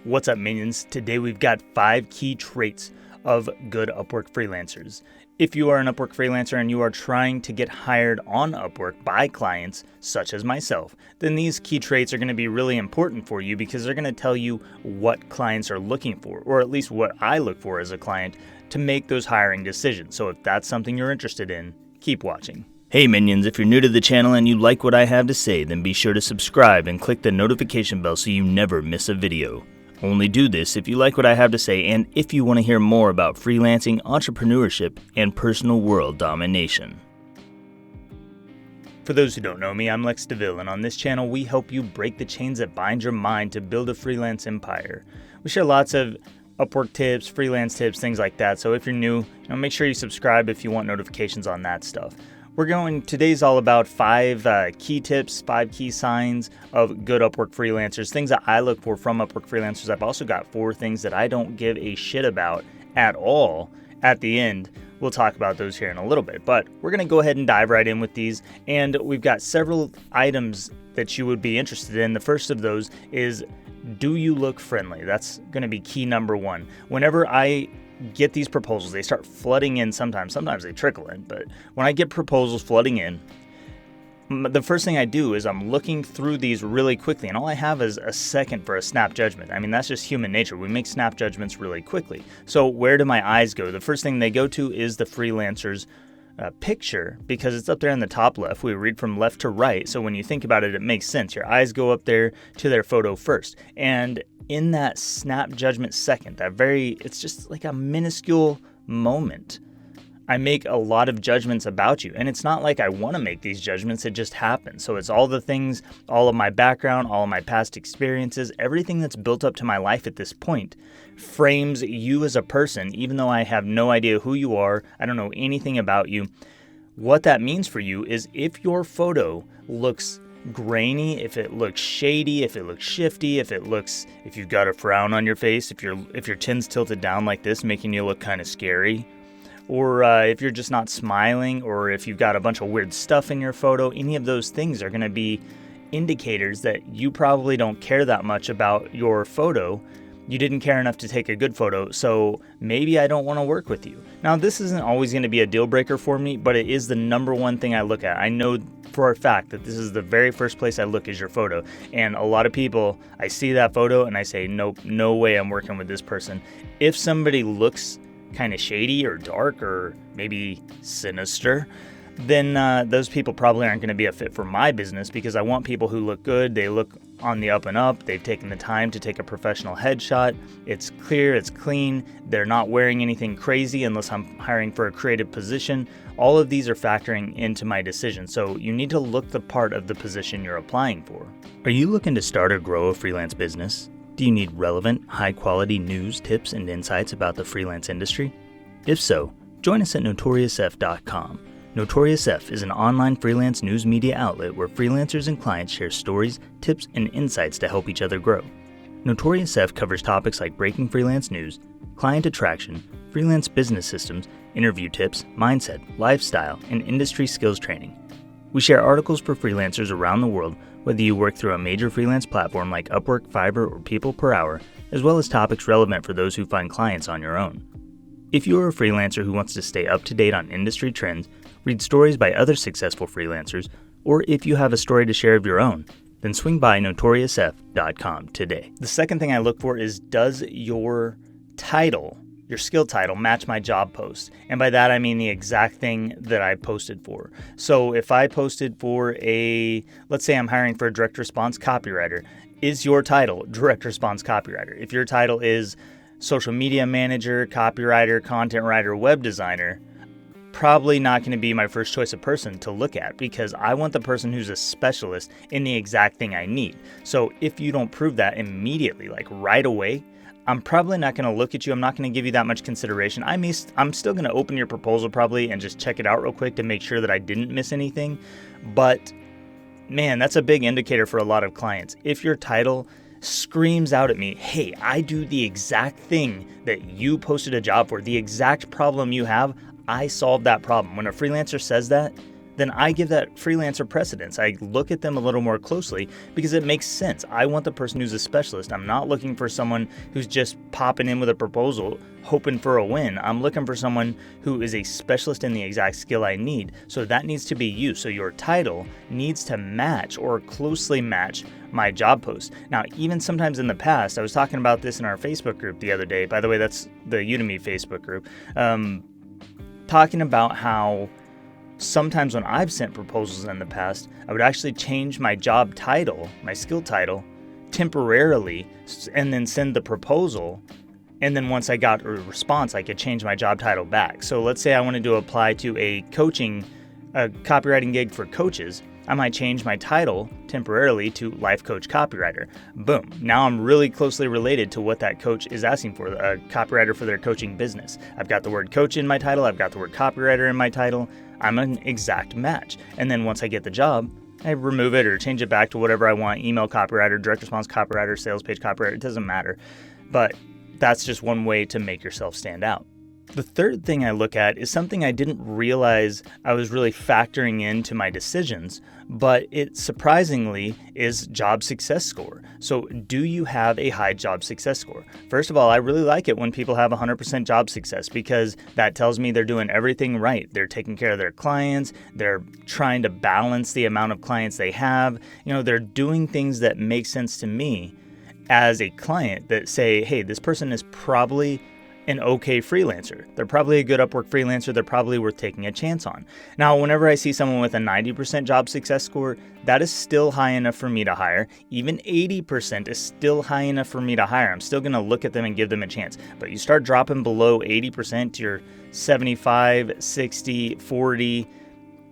What's up, minions? Today we've got 5 key traits of good Upwork freelancers. If you are an Upwork freelancer and you are trying to get hired on Upwork by clients such as myself, then these key traits are going to be really important for you because they're going to tell you what clients are looking for, or at least what I look for as a client to make those hiring decisions. So if that's something you're interested in, keep watching. Hey minions, if you're new to the channel and you like what I have to say, then be sure to subscribe and click the notification bell so you never miss a video. Only do this if you like what I have to say and if you want to hear more about freelancing, entrepreneurship, and personal world domination. For those who don't know me, I'm Lex DeVille, and on this channel we help you break the chains that bind your mind to build a freelance empire. We share lots of Upwork tips, freelance tips, things like that, so if you're new, make sure you subscribe if you want notifications on that stuff. Today's all about 5 key tips, 5 key signs of good Upwork freelancers, things that I look for from Upwork freelancers. I've also got 4 things that I don't give a shit about at all at the end. We'll talk about those here in a little bit, but we're going to go ahead and dive right in with these. And we've got several items that you would be interested in. The first of those is, do you look friendly? That's going to be key number 1. Whenever I get these proposals, they start flooding in sometimes they trickle in, but when I get proposals flooding in, the first thing I do is I'm looking through these really quickly, and all I have is a second for a snap judgment. I mean, that's just human nature. We make snap judgments really quickly. So where do my eyes go? The first thing they go to is the freelancer's picture, because it's up there in the top left. We read from left to right, so when you think about it, it makes sense. Your eyes go up there to their photo first, and in that snap judgment second, it's just like a minuscule moment, I make a lot of judgments about you. And it's not like I want to make these judgments, it just happens. So it's all the things, all of my background, all of my past experiences, everything that's built up to my life at this point frames you as a person, even though I have no idea who you are, I don't know anything about you. What that means for you is if your photo looks grainy, if it looks shady, if it looks shifty, if you've got a frown on your face, if your chin's tilted down like this, making you look kind of scary, or if you're just not smiling, or if you've got a bunch of weird stuff in your photo, any of those things are going to be indicators that you probably don't care that much about your photo. You didn't care enough to take a good photo, so maybe I don't want to work with you. Now, this isn't always going to be a deal breaker for me, but it is the number one thing I look at. I know for a fact that this is the very first place I look is your photo. And a lot of people, I see that photo and I say, nope, no way I'm working with this person. If somebody looks kind of shady or dark or maybe sinister, then those people probably aren't going to be a fit for my business, because I want people who look good, they look on the up and up, they've taken the time to take a professional headshot, it's clear, it's clean, they're not wearing anything crazy unless I'm hiring for a creative position. All of these are factoring into my decision, so you need to look the part of the position you're applying for. Are you looking to start or grow a freelance business? Do you need relevant, high-quality news, tips, and insights about the freelance industry? If so, join us at NotoriousF.com. Notorious F is an online freelance news media outlet where freelancers and clients share stories, tips, and insights to help each other grow. Notorious F covers topics like breaking freelance news, client attraction, freelance business systems, interview tips, mindset, lifestyle, and industry skills training. We share articles for freelancers around the world, whether you work through a major freelance platform like Upwork, Fiverr, or People Per Hour, as well as topics relevant for those who find clients on your own. If you are a freelancer who wants to stay up to date on industry trends, read stories by other successful freelancers, or if you have a story to share of your own, then swing by NotoriousF.com today. The second thing I look for is, does your title, your skill title, match my job post? And by that I mean the exact thing that I posted for. So if I posted for let's say I'm hiring for a direct response copywriter, is your title direct response copywriter? If your title is social media manager, copywriter, content writer, web designer, probably not going to be my first choice of person to look at, because I want the person who's a specialist in the exact thing I need. So if you don't prove that immediately, like right away, I'm probably not going to look at you. I'm not going to give you that much consideration. I'm still going to open your proposal probably and just check it out real quick to make sure that I didn't miss anything. But man, that's a big indicator for a lot of clients. If your title screams out at me, hey, I do the exact thing that you posted a job for, the exact problem you have, I solved that problem. When a freelancer says that, then I give that freelancer precedence. I look at them a little more closely because it makes sense. I want the person who's a specialist. I'm not looking for someone who's just popping in with a proposal, hoping for a win. I'm looking for someone who is a specialist in the exact skill I need. So that needs to be you. So your title needs to match or closely match my job post. Now, even sometimes in the past, I was talking about this in our Facebook group the other day. By the way, that's the Udemy Facebook group. Talking about how sometimes when I've sent proposals in the past, I would actually change my job title, my skill title, temporarily, and then send the proposal. And then once I got a response, I could change my job title back. So let's say I wanted to apply to a copywriting gig for coaches. I might change my title temporarily to Life Coach Copywriter. Boom. Now I'm really closely related to what that coach is asking for, a copywriter for their coaching business. I've got the word coach in my title. I've got the word copywriter in my title. I'm an exact match. And then once I get the job, I remove it or change it back to whatever I want. Email copywriter, direct response copywriter, sales page copywriter. It doesn't matter. But that's just one way to make yourself stand out. The third thing I look at is something I didn't realize I was really factoring into my decisions, but it surprisingly is job success score. So do you have a high job success score? First of all, I really like it when people have 100% job success because that tells me they're doing everything right. They're taking care of their clients. They're trying to balance the amount of clients they have. They're doing things that make sense to me as a client that say, hey, this person is probably an okay freelancer. They're probably a good Upwork freelancer. They're probably worth taking a chance on. Now, whenever I see someone with a 90% job success score, that is still high enough for me to hire. Even 80% is still high enough for me to hire. I'm still going to look at them and give them a chance. But you start dropping below 80% to your 75, 60, 40,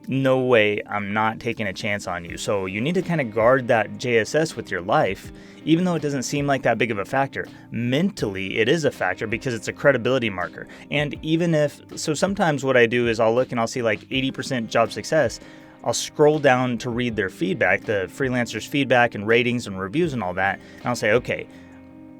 no way, I'm not taking a chance on you. So you need to kind of guard that JSS with your life, even though it doesn't seem like that big of a factor. Mentally, it is a factor because it's a credibility marker. And so sometimes what I do is I'll look and I'll see like 80% job success. I'll scroll down to read their feedback, the freelancers' feedback and ratings and reviews and all that. And I'll say, okay,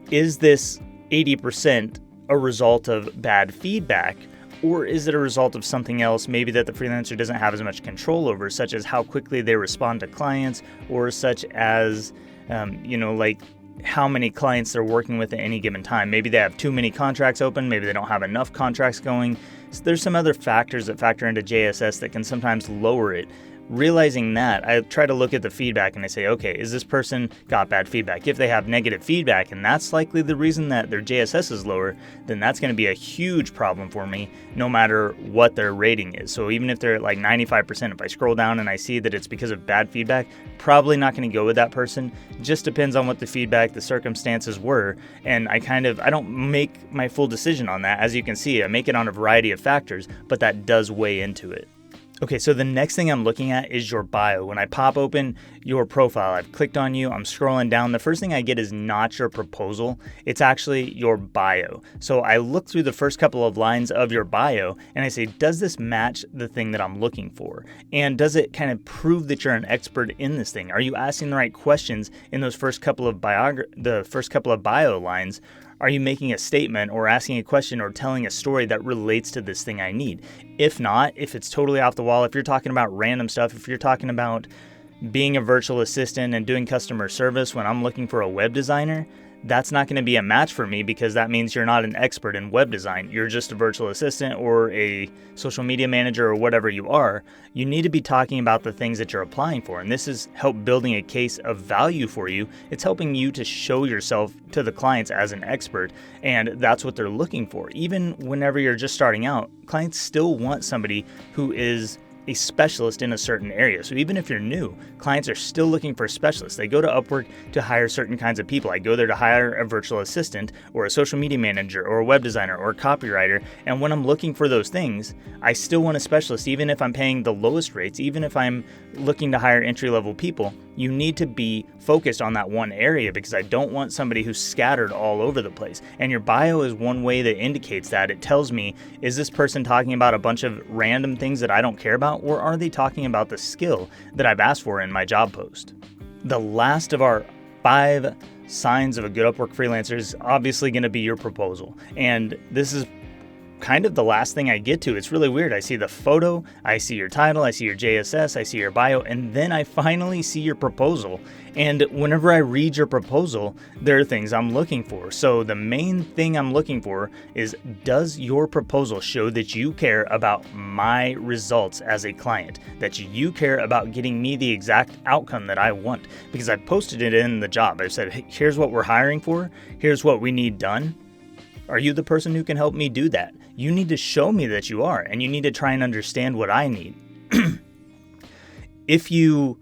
is this 80% a result of bad feedback? Or is it a result of something else, maybe that the freelancer doesn't have as much control over, such as how quickly they respond to clients, or such as, like how many clients they're working with at any given time. Maybe they have too many contracts open. Maybe they don't have enough contracts going. So there's some other factors that factor into JSS that can sometimes lower it. Realizing that, I try to look at the feedback and I say, okay, is this person got bad feedback? If they have negative feedback and that's likely the reason that their JSS is lower, then that's going to be a huge problem for me no matter what their rating is. So even if they're at like 95%, if I scroll down and I see that it's because of bad feedback, probably not going to go with that person. Just depends on what the feedback, the circumstances were. And I don't make my full decision on that. As you can see, I make it on a variety of factors, but that does weigh into it. Okay, so the next thing I'm looking at is your bio. When I pop open your profile, I've clicked on you, I'm scrolling down. The first thing I get is not your proposal. It's actually your bio. So I look through the first couple of lines of your bio and I say, does this match the thing that I'm looking for? And does it kind of prove that you're an expert in this thing? Are you asking the right questions in those first couple of bio lines? Are you making a statement or asking a question or telling a story that relates to this thing I need? If not, if it's totally off the wall, if you're talking about random stuff, if you're talking about being a virtual assistant and doing customer service when I'm looking for a web designer, that's not going to be a match for me because that means you're not an expert in web design. You're just a virtual assistant or a social media manager or whatever you are. You need to be talking about the things that you're applying for. And this is help building a case of value for you. It's helping you to show yourself to the clients as an expert. And that's what they're looking for. Even whenever you're just starting out, clients still want somebody who is a specialist in a certain area. So even if you're new, clients are still looking for specialists. They go to Upwork to hire certain kinds of people. I go there to hire a virtual assistant or a social media manager or a web designer or a copywriter. And when I'm looking for those things, I still want a specialist, even if I'm paying the lowest rates, even if I'm looking to hire entry-level people. You need to be focused on that one area because I don't want somebody who's scattered all over the place. And your bio is one way that indicates that. It tells me, is this person talking about a bunch of random things that I don't care about, or are they talking about the skill that I've asked for in my job post? The last of our 5 signs of a good Upwork freelancer is obviously going to be your proposal. And this is kind of the last thing I get to. It's really weird. I see the photo, I see your title, I see your JSS, I see your bio, and then I finally see your proposal. And whenever I read your proposal, there are things I'm looking for. So the main thing I'm looking for is, does your proposal show that you care about my results as a client, that you care about getting me the exact outcome that I want? Because I posted it in the job. I said, hey, here's what we're hiring for. Here's what we need done. Are you the person who can help me do that? You need to show me that you are, and you need to try and understand what I need. If you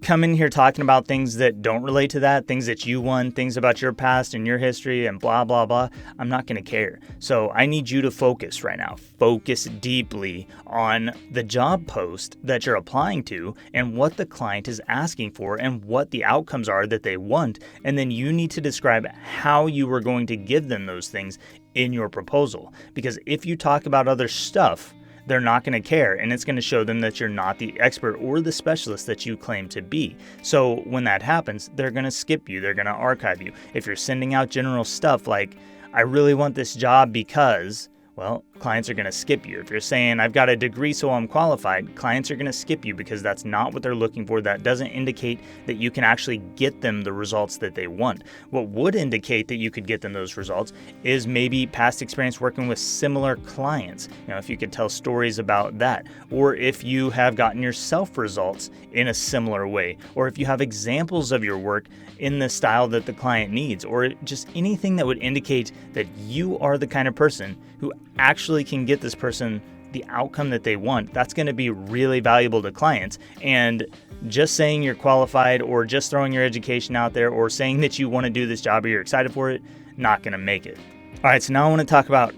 come in here talking about things that don't relate to that, things that you won, things about your past and your history and blah, blah, blah, I'm not going to care. So I need you to focus right now. Focus deeply on the job post that you're applying to and what the client is asking for and what the outcomes are that they want. And then you need to describe how you are going to give them those things in your proposal. Because if you talk about other stuff, they're not going to care, and it's going to show them that you're not the expert or the specialist that you claim to be. So when that happens, they're going to skip you. They're going to archive you. If you're sending out general stuff like, I really want this job because, well, clients are going to skip you. If you're saying, I've got a degree so I'm qualified, clients are going to skip you because that's not what they're looking for. That doesn't indicate that you can actually get them the results that they want. What would indicate that you could get them those results is maybe past experience working with similar clients. If you could tell stories about that, or if you have gotten yourself results in a similar way, or if you have examples of your work in the style that the client needs, or just anything that would indicate that you are the kind of person who actually can get this person the outcome that they want. That's going to be really valuable to clients. And just saying you're qualified or just throwing your education out there or saying that you want to do this job or you're excited for it, not going to make it. All right, so now I want to talk about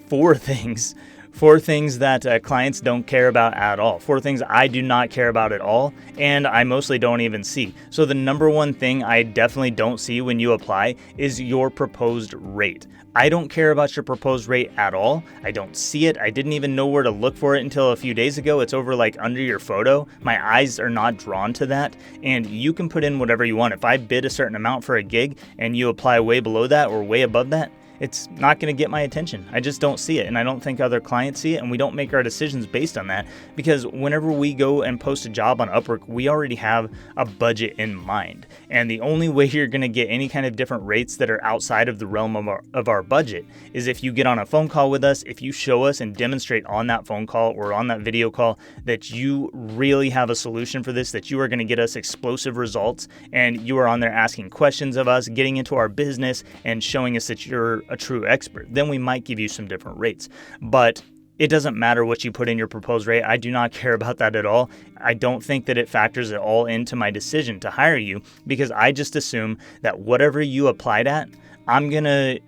four things that clients don't care about at all. 4 things I do not care about at all, and I mostly don't even see. So the number one thing I definitely don't see when you apply is your proposed rate. I don't care about your proposed rate at all. I don't see it. I didn't even know where to look for it until a few days ago. It's over like under your photo. My eyes are not drawn to that, and you can put in whatever you want. If I bid a certain amount for a gig and you apply way below that or way above that, it's not going to get my attention. I just don't see it, and I don't think other clients see it, and we don't make our decisions based on that, because whenever we go and post a job on Upwork, we already have a budget in mind, and the only way you're going to get any kind of different rates that are outside of the realm of our budget is if you get on a phone call with us, if you show us and demonstrate on that phone call or on that video call that you really have a solution for this, that you are going to get us explosive results, and you are on there asking questions of us, getting into our business, and showing us that you're a true expert, then we might give you some different rates. But it doesn't matter what you put in your proposed rate. I do not care about that at all. I don't think that it factors at all into my decision to hire you, because I just assume that whatever you applied at, I'm gonna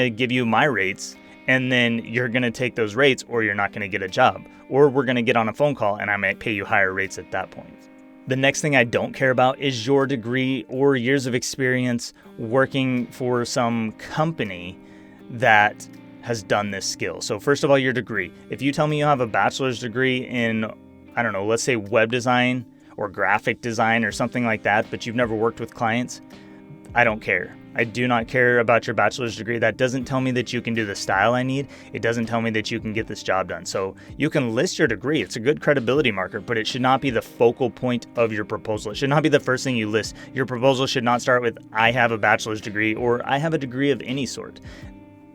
give you my rates, and then you're gonna take those rates, or you're not gonna get a job, or we're gonna get on a phone call and I might pay you higher rates at that point. The next thing I don't care about is your degree or years of experience working for some company that has done this skill. So first of all, your degree. If you tell me you have a bachelor's degree in, I don't know, let's say web design or graphic design or something like that, but you've never worked with clients, I don't care. I do not care about your bachelor's degree. That doesn't tell me that you can do the style I need. It doesn't tell me that you can get this job done. So you can list your degree. It's a good credibility marker, but it should not be the focal point of your proposal. It should not be the first thing you list. Your proposal should not start with, I have a bachelor's degree, or I have a degree of any sort.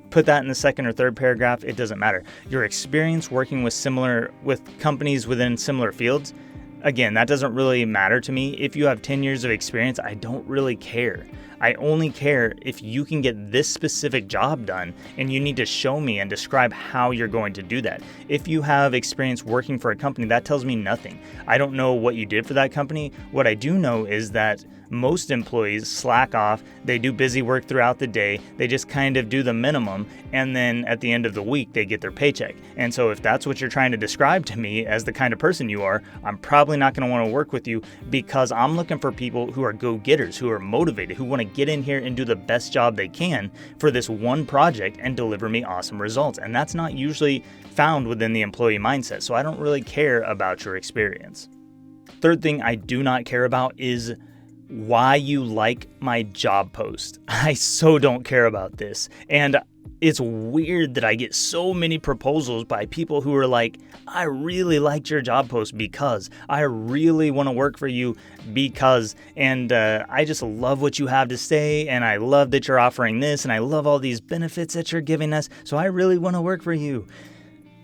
Put that in the second or third paragraph. It doesn't matter. Your experience working with companies within similar fields, again, that doesn't really matter to me. If you have 10 years of experience, I don't really care. I only care if you can get this specific job done, and you need to show me and describe how you're going to do that. If you have experience working for a company, that tells me nothing. I don't know what you did for that company. What I do know is that most employees slack off. They do busy work throughout the day. They just kind of do the minimum, and then at the end of the week, they get their paycheck. And so if that's what you're trying to describe to me as the kind of person you are, I'm probably not going to want to work with you, because I'm looking for people who are go-getters, who are motivated, who want to get in here and do the best job they can for this one project and deliver me awesome results. And that's not usually found within the employee mindset. So I don't really care about your experience. Third thing I do not care about is why you like my job post. I so don't care about this. And it's weird that I get so many proposals by people who are like, I really liked your job post because I really want to work for you because, and I just love what you have to say, and I love that you're offering this, and I love all these benefits that you're giving us, so I really want to work for you.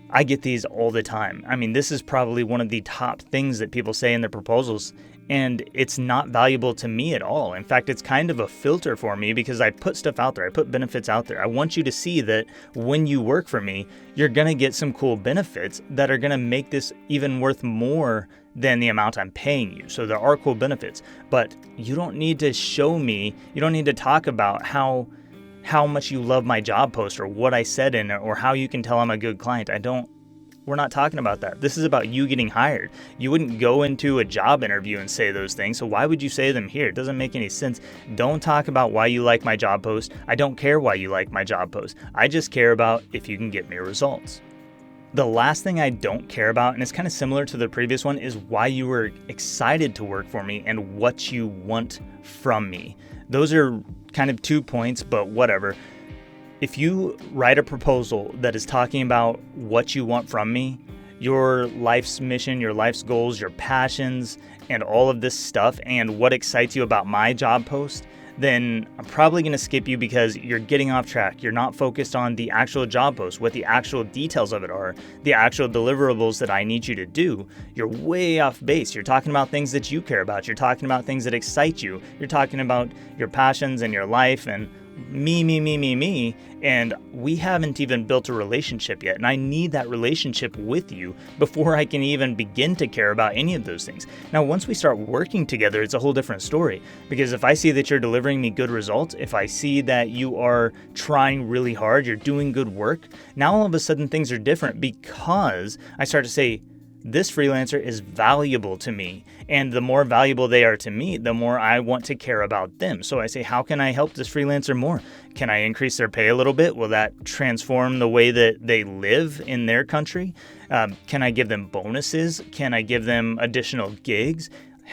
I get these all the time. I mean, this is probably one of the top things that people say in their proposals, and it's not valuable to me at all. In fact, it's kind of a filter for me because I put stuff out there. I put benefits out there. I want you to see that when you work for me, you're going to get some cool benefits that are going to make this even worth more than the amount I'm paying you. So there are cool benefits, but you don't need to show me, you don't need to talk about how much you love my job post or what I said in it or how you can tell I'm a good client. We're not talking about that. This is about you getting hired. You wouldn't go into a job interview and say those things, so why would you say them here? It doesn't make any sense. Don't talk about why you like my job post. I don't care why you like my job post. I just care about if you can get me results. The last thing I don't care about, and it's kind of similar to the previous one, is why you were excited to work for me and what you want from me. Those are kind of 2 points, but whatever. If you write a proposal that is talking about what you want from me, your life's mission, your life's goals, your passions, and all of this stuff, and what excites you about my job post, then I'm probably going to skip you because you're getting off track. You're not focused on the actual job post, what the actual details of it are, the actual deliverables that I need you to do. You're way off base. You're talking about things that you care about. You're talking about things that excite you. You're talking about your passions and your life and me, and we haven't even built a relationship yet, and I need that relationship with you before I can even begin to care about any of those things. Now, once we start working together, it's a whole different story, because if I see that you're delivering me good results, if I see that you are trying really hard, you're doing good work, now all of a sudden things are different because I start to say, this freelancer is valuable to me, and the more valuable they are to me, the more I want to care about them. So I say, how can I help this freelancer more? Can I increase their pay a little bit? Will that transform the way that they live in their country? Can I give them bonuses? Can I give them additional gigs?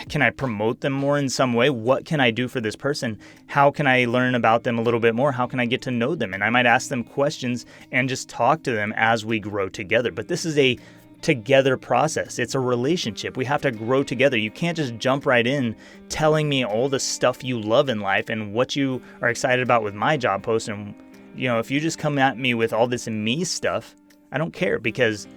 Can I promote them more in some way? What can I do for this person? How can I learn about them a little bit more? How can I get to know them? And I might ask them questions and just talk to them as we grow together. But this is a together process. It's a relationship. We have to grow together. You can't just jump right in telling me all the stuff you love in life and what you are excited about with my job post. And, if you just come at me with all this me stuff, I don't care, because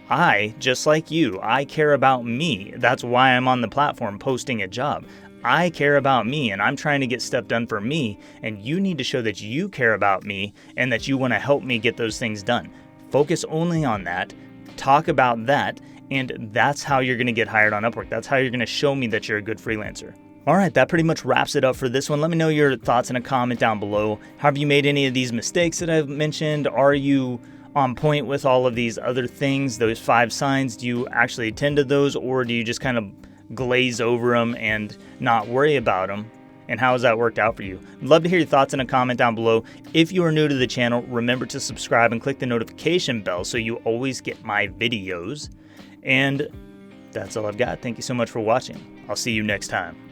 I, just like you, I care about me. That's why I'm on the platform posting a job. I care about me, and I'm trying to get stuff done for me, and you need to show that you care about me and that you want to help me get those things done. Focus only on that. Talk about that, and that's how you're going to get hired on Upwork. That's how you're going to show me that you're a good freelancer. All right, that pretty much wraps it up for this one. Let me know your thoughts in a comment down below. Have you made any of these mistakes that I've mentioned? Are you on point with all of these other things, those 5 signs? Do you actually attend to those, or do you just kind of glaze over them and not worry about them? And how has that worked out for you? I'd love to hear your thoughts in a comment down below. If you are new to the channel, remember to subscribe and click the notification bell so you always get my videos. And that's all I've got. Thank you so much for watching. I'll see you next time.